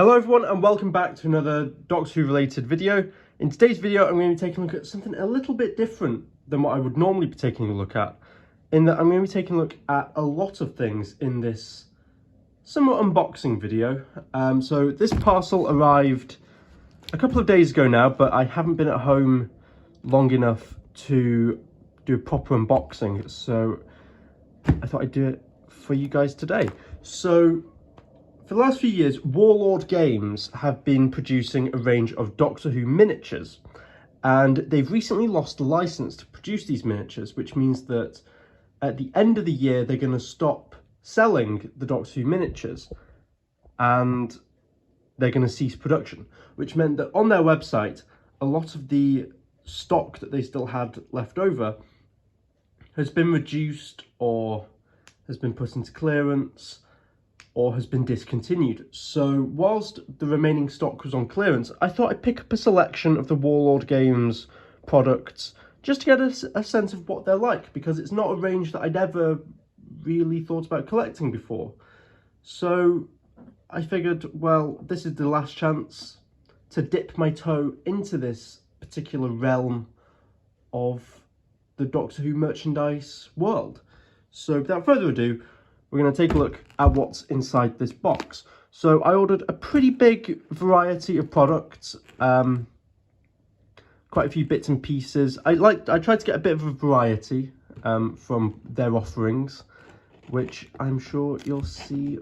Hello everyone and welcome back to another Doctor Who related video. In today's video I'm going to be taking a look at something a little bit different than what I would normally be taking a look at. In that I'm going to be taking a look at a lot of things in this somewhat unboxing video. So this parcel arrived a couple of days ago now, but I haven't been at home long enough to do a proper unboxing. So I thought I'd do it for you guys today. So for the last few years, Warlord Games have been producing a range of Doctor Who miniatures, and they've recently lost the license to produce these miniatures, which means that at the end of the year they're going to stop selling the Doctor Who miniatures and they're going to cease production, which meant that on their website a lot of the stock that they still had left over has been reduced or has been put into clearance or has been discontinued. So whilst the remaining stock was on clearance, I thought I'd pick up a selection of the Warlord Games products just to get a sense of what they're like, because it's not a range that I'd ever really thought about collecting before. So I figured, well, this is the last chance to dip my toe into this particular realm of the Doctor Who merchandise world. So without further ado, we're going to take a look at what's inside this box. So I ordered a pretty big variety of products, quite a few bits and pieces. I tried to get a bit of a variety from their offerings, which I'm sure you'll see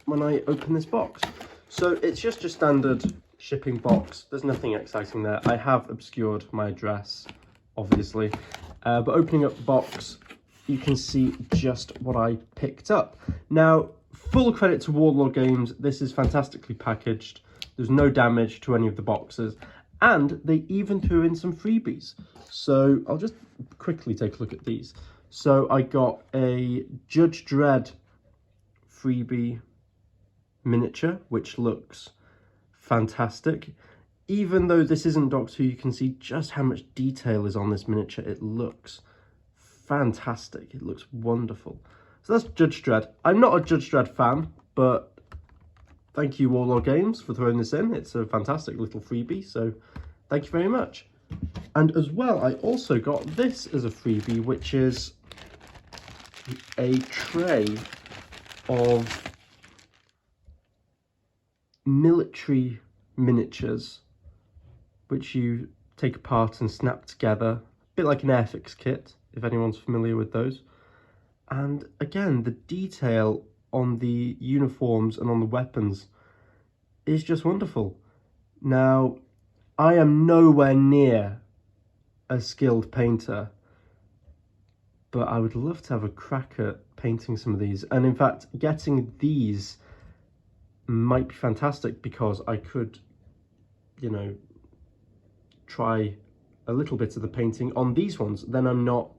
when I open this box. So it's just your standard shipping box. There's nothing exciting there. I have obscured my address, obviously, but opening up the box, you can see just what I picked up. Now, full credit to Warlord Games, this is fantastically packaged. There's no damage to any of the boxes, and they even threw in some freebies. So I'll just quickly take a look at these. So I got a Judge Dredd freebie miniature, which looks fantastic. Even though this isn't Doctor Who, you can see just how much detail is on this miniature. It looks fantastic. It looks wonderful. So that's Judge Dredd. I'm not a Judge Dredd fan, but thank you Warlord Games for throwing this in. It's a fantastic little freebie, so thank you very much. And as well, I also got this as a freebie, which is a tray of military miniatures, which you take apart and snap together, a bit like an Airfix kit, if anyone's familiar with those. And again, the detail on the uniforms and on the weapons is just wonderful. Now, I am nowhere near a skilled painter, but I would love to have a crack at painting some of these. And in fact, getting these might be fantastic, because I could, you know, try a little bit of the painting on these ones. Then I'm not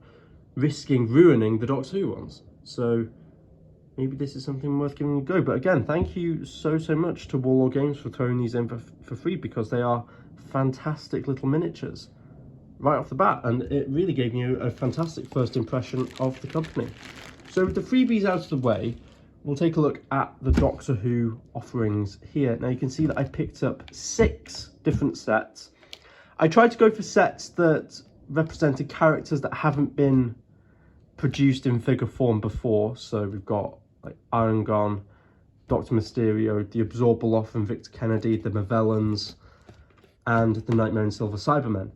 risking ruining the Doctor Who ones. So maybe this is something worth giving a go. But again, thank you so much to Warlord Games for throwing these in for free, because they are fantastic little miniatures right off the bat, and it really gave me a fantastic first impression of the company. So with the freebies out of the way, we'll take a look at the Doctor Who offerings here. Now you can see that I picked up 6 different sets. I tried to go for sets that represented characters that haven't been produced in figure form before. So we've got like Iron Gon, Dr. Mysterio, the Absorbaloff and Victor Kennedy, the Mavellans, and the Nightmare and Silver Cybermen.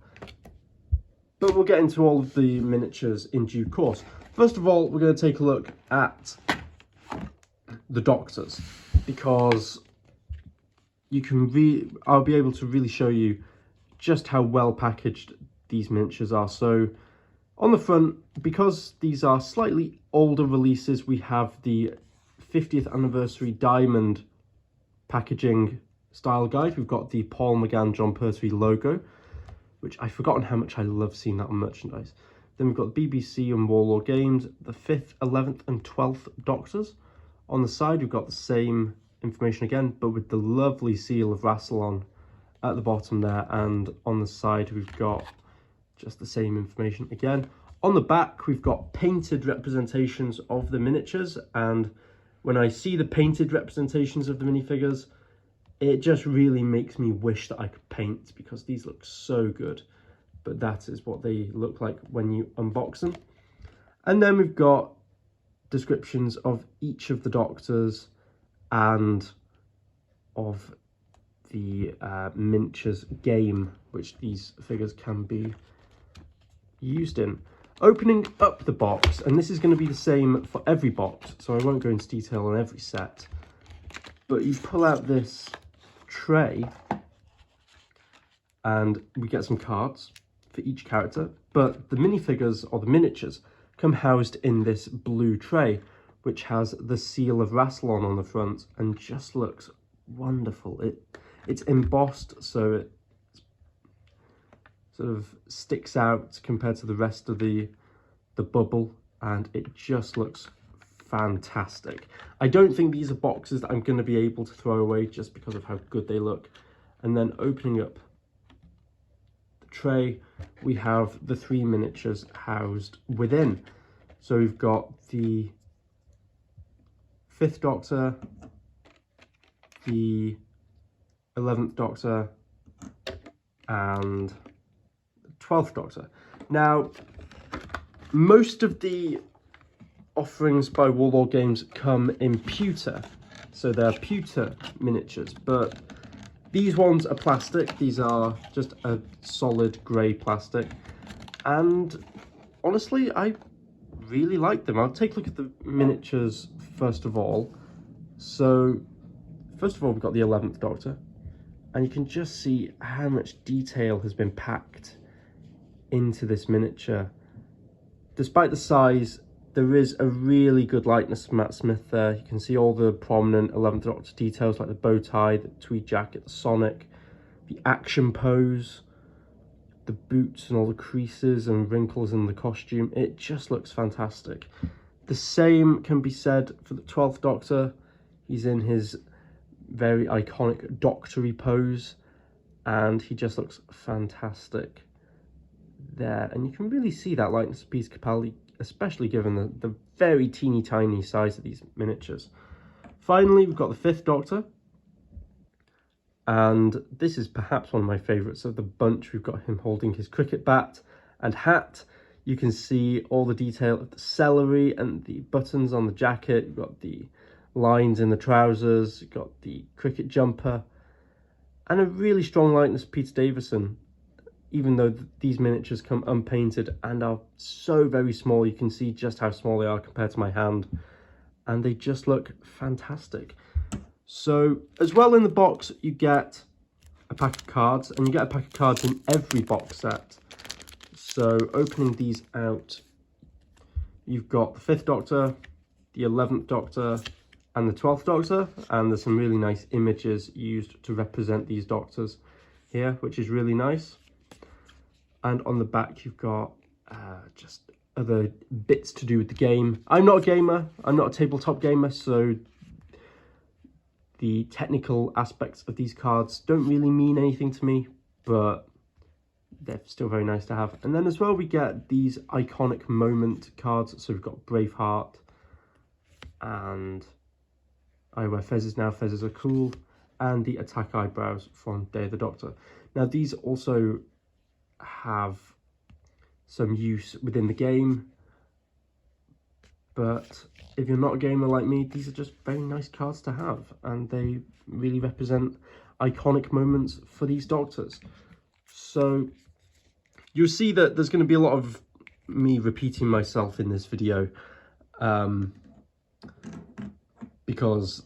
But we'll get into all of the miniatures in due course. First of all, we're going to take a look at the Doctors, because I'll be able to really show you just how well packaged these miniatures are. So on the front, because these are slightly older releases, we have the 50th anniversary diamond packaging style guide. We've got the Paul McGann John Pertwee logo, which I've forgotten how much I love seeing that on merchandise. Then we've got BBC and Warlord Games, the 5th, 11th and 12th Doctors. On the side, we've got the same information again, but with the lovely seal of Rassilon at the bottom there, and on the side we've got just the same information again. On the back, we've got painted representations of the miniatures, and when I see the painted representations of the minifigures, it just really makes me wish that I could paint, because these look so good. But that is what they look like when you unbox them. And then we've got descriptions of each of the Doctors and of the miniatures game which these figures can be used in. Opening up the box, and this is going to be the same for every box, so I won't go into detail on every set, but you pull out this tray and we get some cards for each character, but the minifigures, or the miniatures, come housed in this blue tray which has the seal of Rassilon on the front and just looks wonderful. It's embossed, so it sort of sticks out compared to the rest of the bubble, and it just looks fantastic. I don't think these are boxes that I'm going to be able to throw away just because of how good they look. And then opening up the tray, we have the 3 miniatures housed within. So we've got the 5th Doctor, the 11th Doctor, and the 12th Doctor. Now, most of the offerings by Warlord Games come in pewter, so they're pewter miniatures, but these ones are plastic. These are just a solid grey plastic, and honestly, I really like them. I'll take a look at the miniatures first of all. So, first of all, we've got the 11th Doctor, and you can just see how much detail has been packed into this miniature. Despite the size, there is a really good likeness of Matt Smith there. You can see all the prominent 11th Doctor details like the bow tie, the tweed jacket, the Sonic, the action pose, the boots and all the creases and wrinkles in the costume. It just looks fantastic. The same can be said for the 12th Doctor. He's in his very iconic doctory pose, and he just looks fantastic there, and you can really see that likeness of Peter Capaldi, especially given the very teeny tiny size of these miniatures. Finally, we've got the 5th Doctor, and this is perhaps one of my favourites of the bunch. We've got him holding his cricket bat and hat. You can see all the detail of the celery and the buttons on the jacket. You've got the lines in the trousers, you've got the cricket jumper, and a really strong likeness of Peter Davison. Even though these miniatures come unpainted and are so very small, you can see just how small they are compared to my hand, and they just look fantastic. So as well, in the box you get a pack of cards, and you get a pack of cards in every box set. So opening these out, you've got the 5th Doctor, the 11th Doctor, and the 12th Doctor, and there's some really nice images used to represent these Doctors here, which is really nice. And on the back you've got just other bits to do with the game. I'm not a gamer, I'm not a tabletop gamer, so the technical aspects of these cards don't really mean anything to me, but they're still very nice to have. And then as well, we get these iconic moment cards. So we've got Braveheart, and I wear fezzes now, fezzes are cool, and the attack eyebrows from Day of the Doctor. Now these also have some use within the game, but if you're not a gamer like me, these are just very nice cards to have, and they really represent iconic moments for these Doctors. So you'll see that there's going to be a lot of me repeating myself in this video, because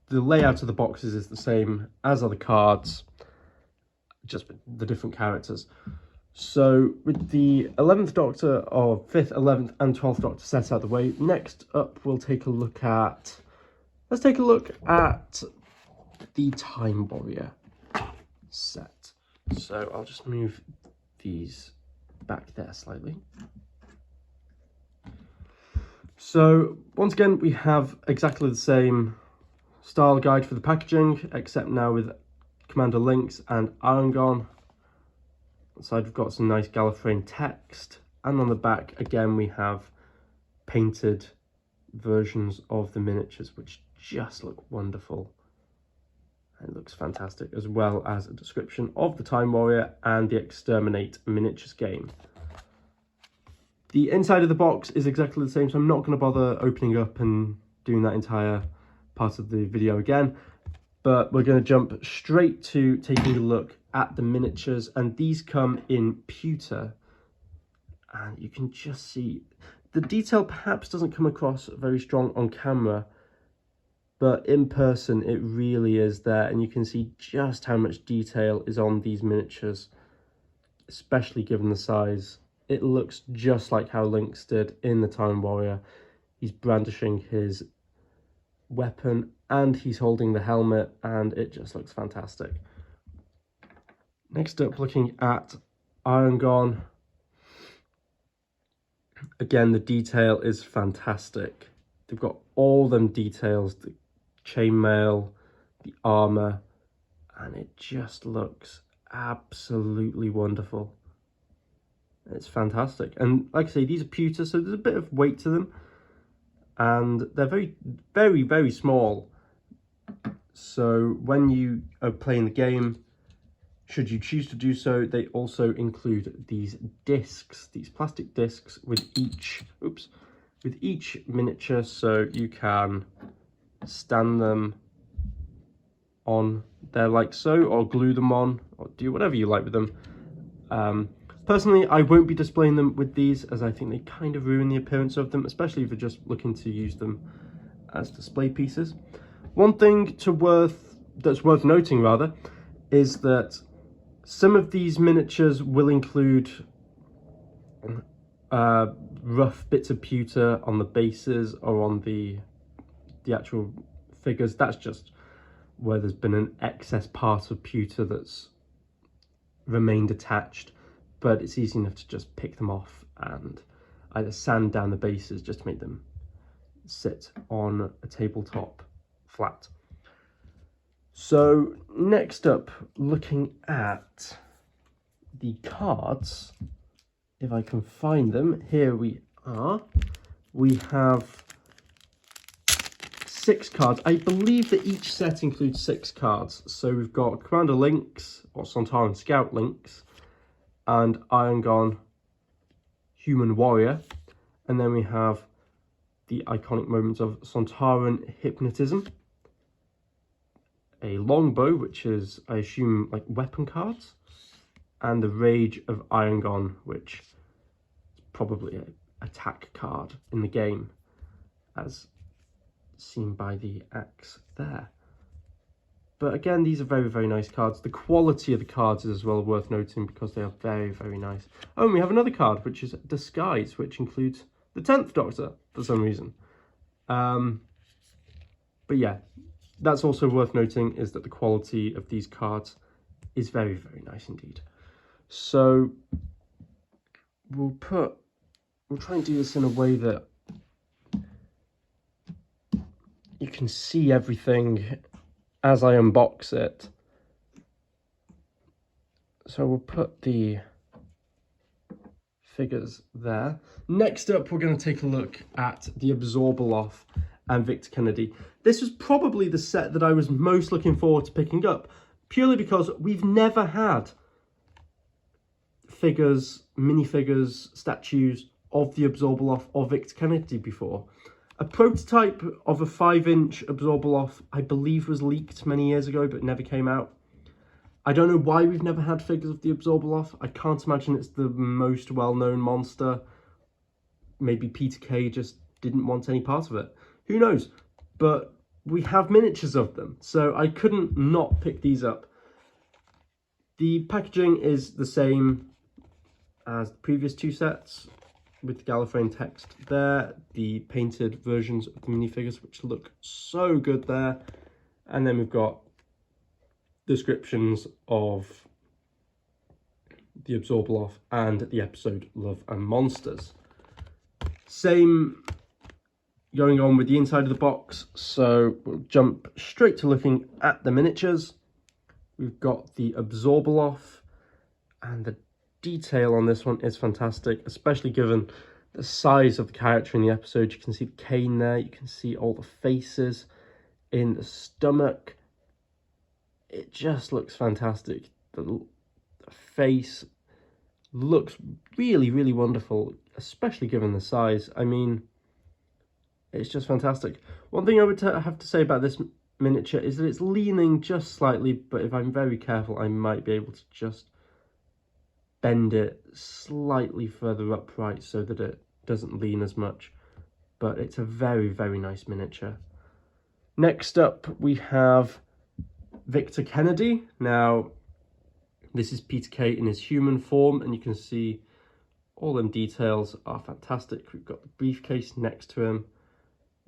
the layout of the boxes is the same as are the cards, just with the different characters. So with the 11th Doctor, or 5th, 11th and 12th Doctor set out the way, next up we'll take a look at, let's take a look at the Time Warrior set. So I'll just move these back there slightly. So once again, we have exactly the same style guide for the packaging, except now with Commander Lynx and Arangorn. On the side we've got some nice Gallifreyan text, and on the back again we have painted versions of the miniatures, which just look wonderful. And looks fantastic, as well as a description of the Time Warrior and the Exterminate miniatures game. The inside of the box is exactly the same, so I'm not going to bother opening up and doing that entire part of the video again, but we're going to jump straight to taking a look at the miniatures, and these come in pewter, and you can just see the detail perhaps doesn't come across very strong on camera, but in person it really is there, and you can see just how much detail is on these miniatures, especially given the size. It looks just like how Lynx did in the Time Warrior. He's brandishing his weapon and he's holding the helmet, and it just looks fantastic. Next up, looking at Iron Gone. Again, the detail is fantastic. They've got all them details, the chainmail, the armor, and it just looks absolutely wonderful. It's fantastic. And like I say, these are pewter, so there's a bit of weight to them, and they're very, very, very small. So when you are playing the game, should you choose to do so, they also include these discs, these plastic discs with each miniature, so you can stand them on there like so, or glue them on, or do whatever you like with them. Personally, I won't be displaying them with these, as I think they kind of ruin the appearance of them, especially if you're just looking to use them as display pieces. One thing that's worth noting is that some of these miniatures will include rough bits of pewter on the bases or on the actual figures. That's just where there's been an excess part of pewter that's remained attached, but it's easy enough to just pick them off and either sand down the bases just to make them sit on a tabletop flat. So next up, looking at the cards, if I can find them, here we are. We have 6 cards. I believe that each set includes 6 cards. So we've got Commander Lynx, or Sontaran Scout Lynx, and Iron Gone Human Warrior. And then we have the iconic moments of Sontaran Hypnotism, a longbow, which is, I assume, like weapon cards, and the Rage of Iron Gone, which is probably an attack card in the game, as seen by the axe there. But again, these are very, very nice cards. The quality of the cards is as well worth noting, because they are very, very nice. Oh, and we have another card, which is Disguise, which includes the 10th Doctor for some reason. But yeah, that's also worth noting, is that the quality of these cards is very, very nice indeed. So we'll try and do this in a way that you can see everything as I unbox it. So we'll put the figures there. Next up, we're going to take a look at the Absorbaloff and Victor Kennedy. This was probably the set that I was most looking forward to picking up, purely because we've never had figures, minifigures, statues of the Absorbaloff or Victor Kennedy before. A prototype of a 5-inch Absorbaloff, I believe, was leaked many years ago, but never came out. I don't know why we've never had figures of the Absorbaloff. I can't imagine it's the most well-known monster. Maybe Peter Kay just didn't want any part of it. Who knows? But we have miniatures of them, so I couldn't not pick these up. The packaging is the same as the previous 2 sets, with the Gallifreyan text there, the painted versions of the minifigures, which look so good there. And then we've got descriptions of the Absorbaloff and the episode Love and Monsters. Same going on with the inside of the box, so we'll jump straight to looking at the miniatures. We've got the Absorbaloff, and the detail on this one is fantastic, especially given the size of the character in the episode. You can see the cane there, you can see all the faces in the stomach. it just looks fantastic. The face looks really, really wonderful, especially given the size. I mean, it's just fantastic. One thing I would have to say about this miniature is that it's leaning just slightly, but if I'm very careful, I might be able to just bend it slightly further upright so that it doesn't lean as much. But it's a very, very nice miniature. Next up, we have Victor Kennedy. Now, this is Peter Kay in his human form, and you can see all them details are fantastic. We've got the briefcase next to him.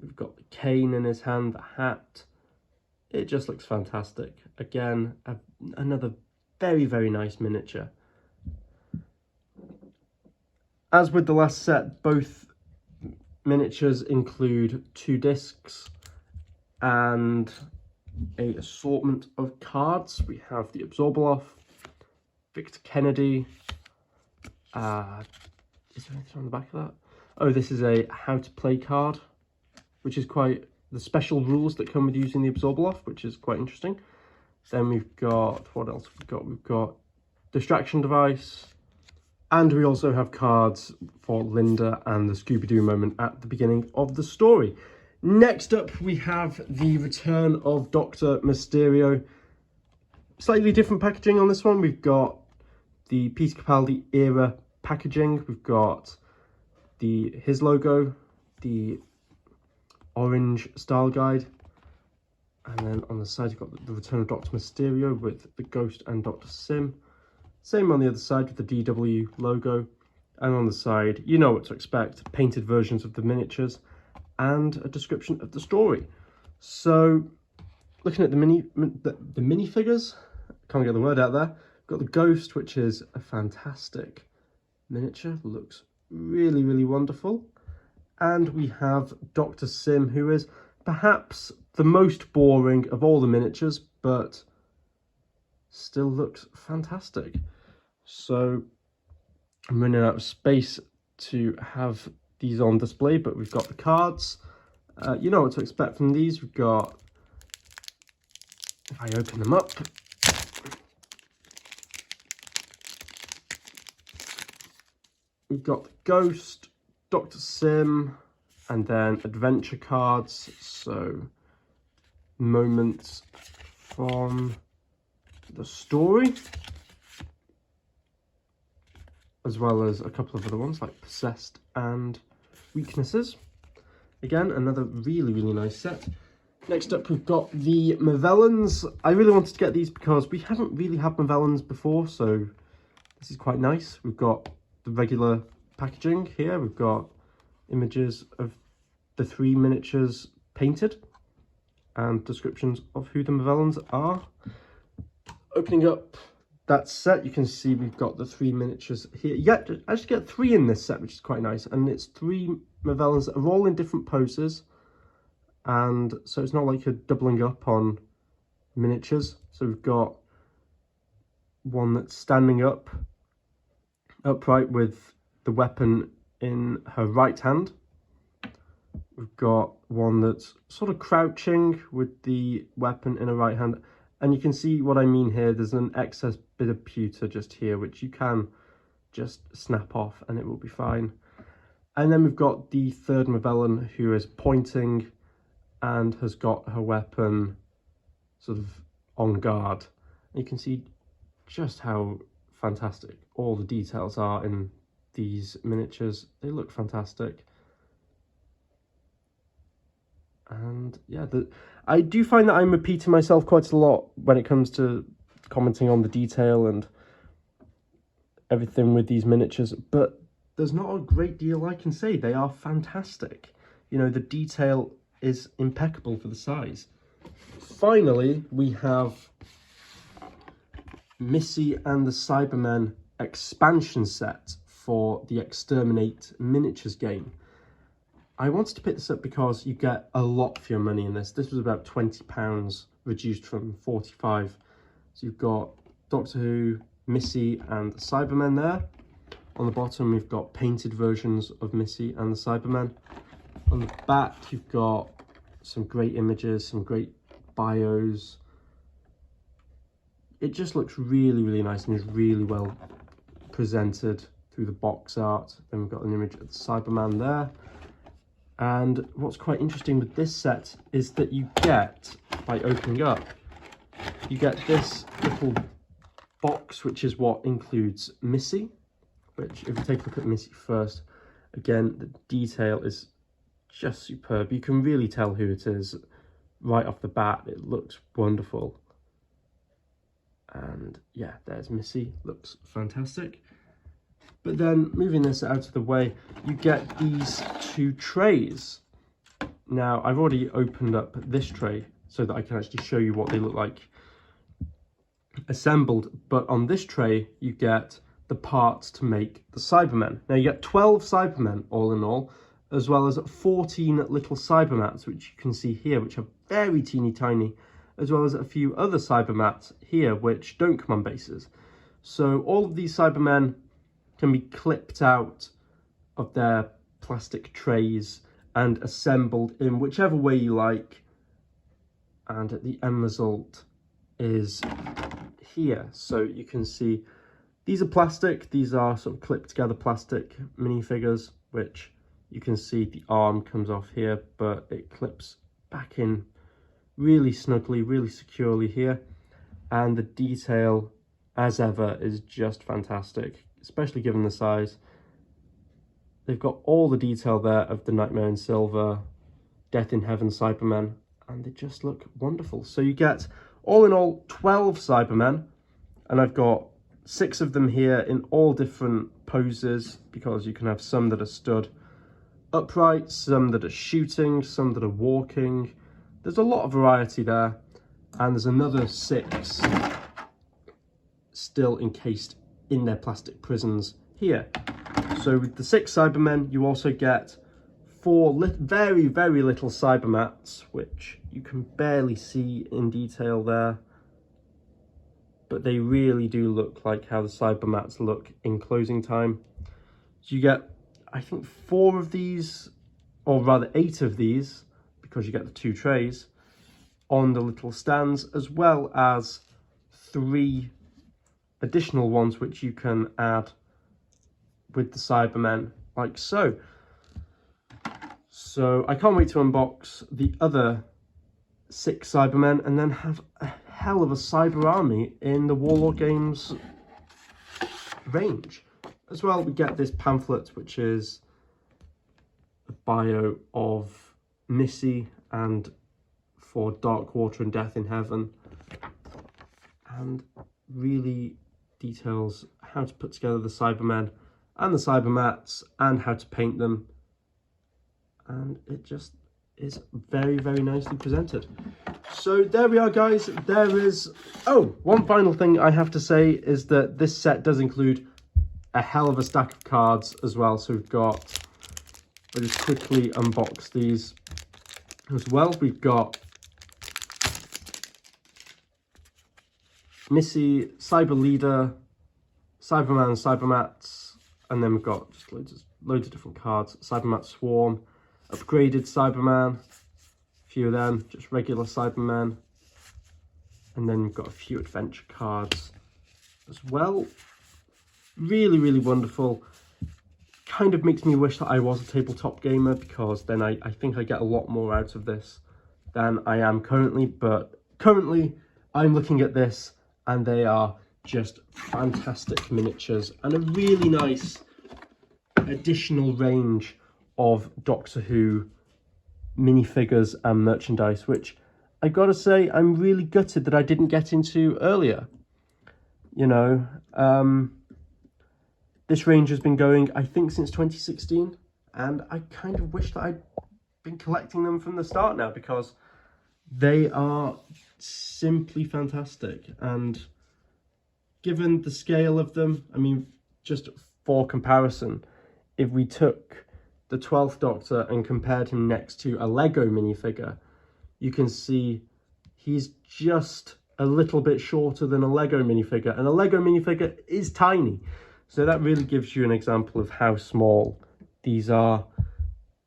We've got the cane in his hand, the hat. It just looks fantastic. Again, another very, very nice miniature. As with the last set, both miniatures include 2 discs and a assortment of cards. We have the Absorbaloff, Victor Kennedy. Is there anything on the back of that? Oh, this is a how to play card, which is quite the special rules that come with using the Absorbaloff, which is quite interesting. Then we've got, what else we've got? We've got distraction device, and we also have cards for Linda and the Scooby-Doo moment at the beginning of the story. Next up, we have the return of Dr. Mysterio. Slightly different packaging on this one. We've got the Peter Capaldi era packaging. We've got his logo, the orange style guide, and then on the side you've got the return of Dr. Mysterio with the Ghost and Dr. Sim. Same on the other side with the DW logo, and on the side you know what to expect, painted versions of the miniatures and a description of the story. So looking at the minifigures, can't get the word out there. We've got the Ghost, which is a fantastic miniature, looks really, really wonderful. And we have Dr. Sim, who is perhaps the most boring of all the miniatures, but still looks fantastic. So I'm running out of space to have these on display, but we've got the cards. You know what to expect from these. We've got, if I open them up, we've got the Ghost, Dr. Sim, and then adventure cards, so moments from the story, as well as a couple of other ones like Possessed and Weaknesses. Again, another really, really nice set. Next up, we've got the Movellans. I really wanted to get these because we haven't really had Movellans before, so this is quite nice. We've got the regular packaging here. We've got images of the 3 miniatures painted and descriptions of who the Movellans are. Opening up that set, you can see we've got the 3 miniatures here. You actually get 3 in this set, which is quite nice, and it's 3 Movellans that are all in different poses, and so it's not like you're doubling up on miniatures. So we've got one that's standing upright with the weapon in her right hand. We've got one that's sort of crouching with the weapon in her right hand. And you can see what I mean here. There's an excess bit of pewter just here, which you can just snap off and it will be fine. And then we've got the 3rd Movellan, who is pointing and has got her weapon sort of on guard. And you can see just how fantastic all the details are in these miniatures. They look fantastic. And yeah, I do find that I'm repeating myself quite a lot when it comes to commenting on the detail and everything with these miniatures, but there's not a great deal I can say. They are fantastic. You know, the detail is impeccable for the size. Finally, we have Missy and the Cybermen expansion set for the Exterminate Miniatures game. I wanted to pick this up because you get a lot for your money in this. This was about £20, reduced from 45. So you've got Doctor Who, Missy and the Cybermen there. On the bottom, we've got painted versions of Missy and the Cybermen. On the back, you've got some great images, some great bios. it just looks really, really nice and is really well presented through the box art. Then we've got an image of the Cyberman there. And what's quite interesting with this set is that you get, by opening up, you get this little box, which is what includes Missy, which, if you take a look at Missy first, again, the detail is just superb. You can really tell who it is right off the bat. It looks wonderful. And yeah, there's Missy, looks fantastic. But then, moving this out of the way, you get these two trays. Now, I've already opened up this tray so that I can actually show you what they look like assembled, but on this tray you get the parts to make the Cybermen. Now you get 12 Cybermen all in all, as well as 14 little Cybermats, which you can see here, which are very teeny tiny, as well as a few other Cybermats here which don't come on bases. So all of these Cybermen can be clipped out of their plastic trays and assembled in whichever way you like, and the end result is here. So you can see these are plastic, these are sort of clipped together plastic minifigures, which you can see the arm comes off here, but it clips back in really snugly, really securely here. And the detail, as ever, is just fantastic, especially given the size. They've got all the detail there of the Nightmare in Silver, Death in Heaven Cybermen, and they just look wonderful. So you get, all in all, 12 Cybermen, and I've got 6 of them here in all different poses, because you can have some that are stood upright, some that are shooting, some that are walking. There's a lot of variety there, and there's another 6 still encased in their plastic prisons here. So with the 6 Cybermen, you also get 4 very, very little Cybermats, which you can barely see in detail there, but they really do look like how the Cybermats look in closing time. So you get, I think, 4 of these, or rather 8 of these, because you get the 2 trays on the little stands, as well as 3 additional ones which you can add with the Cybermen, like so. So I can't wait to unbox the other 6 Cybermen and then have a hell of a cyber army in the Warlord Games range. As well, we get this pamphlet, which is a bio of Missy and for Dark Water and Death in Heaven, and really details how to put together the Cybermen and the Cybermats and how to paint them, and it just is very, very nicely presented. So there we are, guys. There is, oh, one final thing I have to say is that this set does include a hell of a stack of cards as well. So we've got, I'll just quickly unbox these as well. We've got Missy, Cyber Leader, Cyberman, Cybermats, and then we've got just loads of different cards. Cybermat Swarm, upgraded Cyberman, a few of them, just regular Cybermen, and then we've got a few adventure cards as well. Really, really wonderful. Kind of makes me wish that I was a tabletop gamer, because then I think I get a lot more out of this than I am currently. But currently I'm looking at this and they are just fantastic miniatures and a really nice additional range of Doctor Who minifigures and merchandise, which I gotta say I'm really gutted that I didn't get into earlier. You know, this range has been going, I think, since 2016, and I kind of wish that I'd been collecting them from the start now, because they are simply fantastic. And given the scale of them, I mean, just for comparison, if we took the 12th Doctor and compared him next to a Lego minifigure, you can see he's just a little bit shorter than a Lego minifigure, and a Lego minifigure is tiny. So that really gives you an example of how small these are.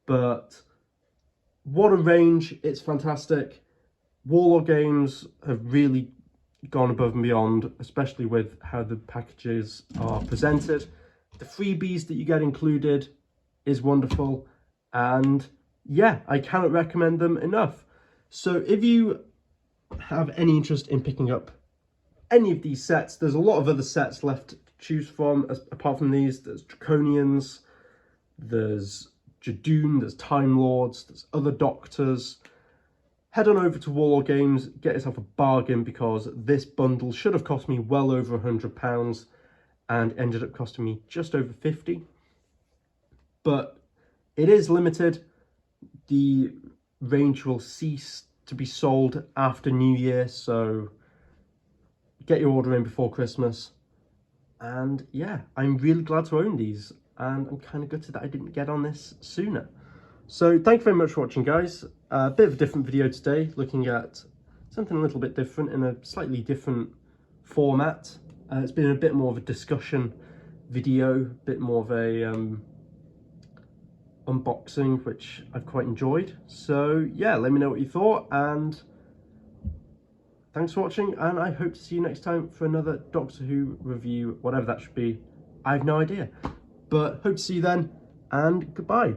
But what a range, it's fantastic. Warlord Games have really gone above and beyond, especially with how the packages are presented. The freebies that you get included is wonderful, and yeah, I cannot recommend them enough. So if you have any interest in picking up any of these sets, there's a lot of other sets left to choose from. Apart from these, there's Draconians, there's Jadoon, there's Time Lords, there's other Doctors. Head on over to Warlord Games, get yourself a bargain, because this bundle should have cost me well over £100 and ended up costing me just over 50. But it is limited. The range will cease to be sold after New Year, so get your order in before Christmas. And yeah, I'm really glad to own these, and I'm kind of gutted that I didn't get on this sooner. So thank you very much for watching, guys. A bit of a different video today, looking at something a little bit different in a slightly different format. It's been a bit more of a discussion video, a bit more of a unboxing, which I've quite enjoyed. So yeah, let me know what you thought, and thanks for watching, and I hope to see you next time for another Doctor Who review, whatever that should be. I have no idea, but hope to see you then, and goodbye.